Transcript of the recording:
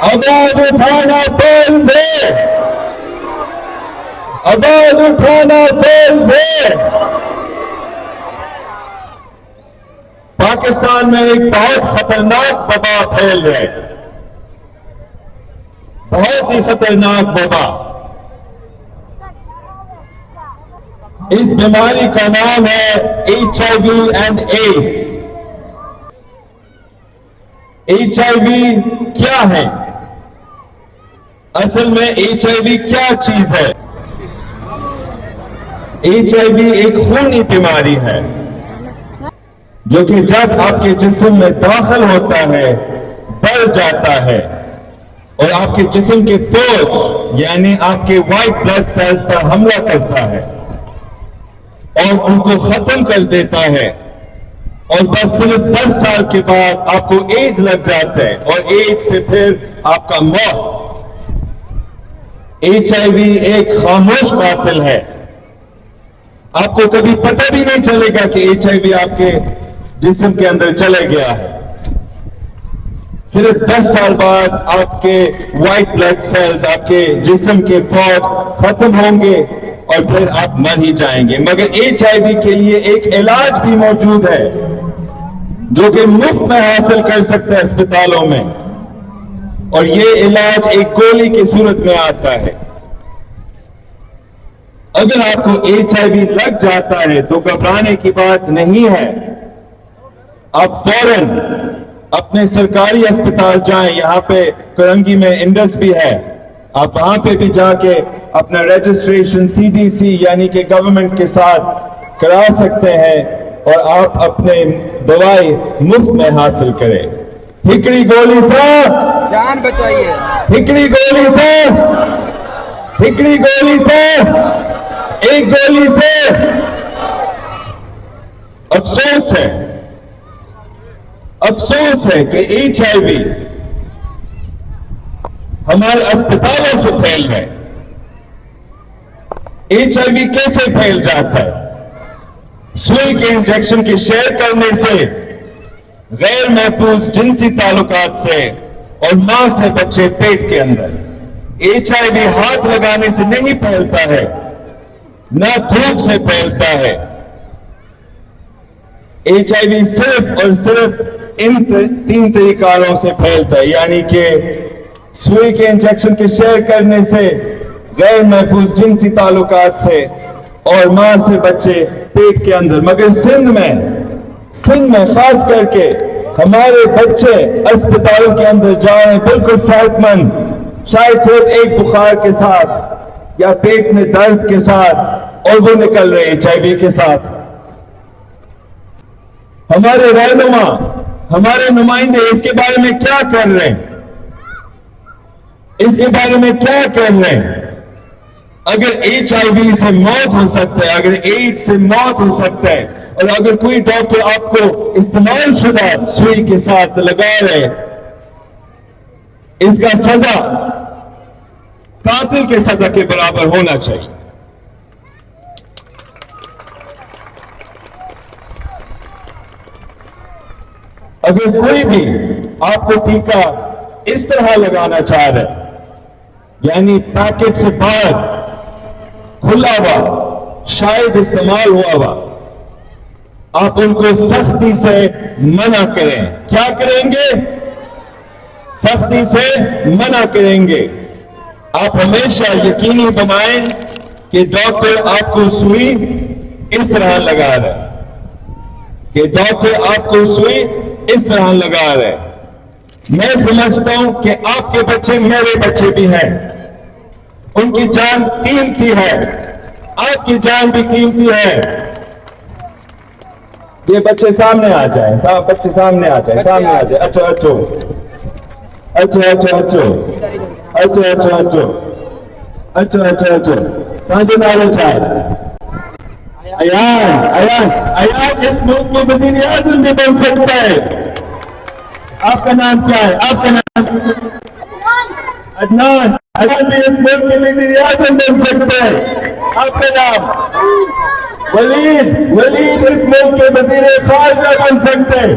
آواز اٹھانا فرض ہے، آواز اٹھانا فرض ہے۔ پاکستان میں ایک بہت خطرناک وبا پھیل رہی ہے، بہت ہی خطرناک وبا۔ اس بیماری کا نام ہے HIV اینڈ ایڈز۔ HIV کیا ہے؟ اصل میں HIV کیا چیز ہے؟ HIV ایک خونی بیماری ہے جو کہ جب آپ کے جسم میں داخل ہوتا ہے بڑھ جاتا ہے اور آپ کے جسم کے فوج یعنی آپ کے وائٹ بلڈ سیلز پر حملہ کرتا ہے اور ان کو ختم کر دیتا ہے، اور بس صرف 10 سال کے بعد آپ کو ایڈز لگ جاتا ہے اور ایڈز سے پھر آپ کا موت۔ HIV ایک خاموش قاتل ہے، آپ کو کبھی پتہ بھی نہیں چلے گا کہ HIV آپ کے جسم کے اندر چلے گیا ہے۔ صرف 10 سال بعد آپ کے وائٹ بلڈ سیلز، آپ کے جسم کے فوج ختم ہوں گے اور پھر آپ مر ہی جائیں گے۔ مگر HIV کے لیے ایک علاج بھی موجود ہے جو کہ مفت میں حاصل کر سکتے ہیں اسپتالوں میں، اور یہ علاج ایک گولی کی صورت میں آتا ہے۔ اگر آپ کو HIV لگ جاتا ہے تو گھبرانے کی بات نہیں ہے، آپ فوراً اپنے سرکاری اسپتال جائیں۔ یہاں پہ کرنگی میں انڈس بھی ہے، آپ وہاں پہ بھی جا کے اپنا رجسٹریشن CDC یعنی کہ گورنمنٹ کے ساتھ کرا سکتے ہیں اور آپ اپنے دوائی مفت میں حاصل کریں۔ ہکڑی گولی سے جان بچائیے، ہکڑی گولی سے، ہکڑی گولی سے، ایک گولی سے۔ افسوس ہے، افسوس ہے کہ HIV ہمارے اسپتالوں سے پھیل رہے۔ HIV کیسے پھیل جاتا ہے؟ سوئی کے انجیکشن کی شیئر کرنے سے، غیر محفوظ جنسی تعلقات سے، اور ماں سے بچے پیٹ کے اندر۔ HIV ہاتھ لگانے سے نہیں پھیلتا ہے، نہ تھوک سے پھیلتا ہے۔ HIV صرف اور صرف ان 3 طریقوں سے پھیلتا ہے، یعنی کہ سوئی کے انجیکشن کے شیئر کرنے سے، غیر محفوظ جنسی تعلقات سے، اور ماں سے بچے پیٹ کے اندر۔ مگر سندھ میں خاص کر کے ہمارے بچے اسپتالوں کے اندر جائیں بالکل صحت مند، شاید صرف ایک بخار کے ساتھ یا پیٹ میں درد کے ساتھ، اور وہ نکل رہے HIV کے ساتھ۔ ہمارے رہنما، ہمارے نمائندے اس کے بارے میں کیا کر رہے ہیں؟ اس کے بارے میں کیا کر رہے ہیں؟ اگر HIV سے موت ہو سکتا ہے، اگر ایڈز سے موت ہو سکتا ہے، اور اگر کوئی ڈاکٹر آپ کو استعمال شدہ سوئی کے ساتھ لگا رہے، اس کا سزا قاتل کے سزا کے برابر ہونا چاہیے۔ اگر کوئی بھی آپ کو ٹیکہ اس طرح لگانا چاہ رہے، یعنی پیکٹ سے باہر کھلا ہوا، شاید استعمال ہوا ہوا، آپ ان کو سختی سے منع کریں۔ کیا کریں گے؟ سختی سے منع کریں گے۔ آپ ہمیشہ یقینی بنائیں کہ ڈاکٹر آپ کو سوئی اس طرح لگا رہا ہے، کہ ڈاکٹر آپ کو سوئی اس طرح لگا رہے۔ میں سمجھتا ہوں کہ آپ کے بچے میرے بچے بھی ہیں، ان کی جان قیمتی ہے، آپ کی جان بھی قیمتی ہے۔ یہ بچے سامنے آ جائیں، بچے سامنے آ جائیں، سامنے آ جائیں۔ اچھا اچھا اچھا اچھا اچھا اچھا اچھا اچھا اچھا اچھا اچھا کہاں جو نالے چاہے؟ ایان اس ملک میں وزیر اعظم بھی بن سکتا ہے۔ آپ کا نام کیا ہے؟ آپ کا نام عدنان بھی اس ملک کے وزیر اعظم بن سکتا ہے۔ آپ کا نام ولید اس ملک کے وزیر خارجہ بن سکتے ہیں۔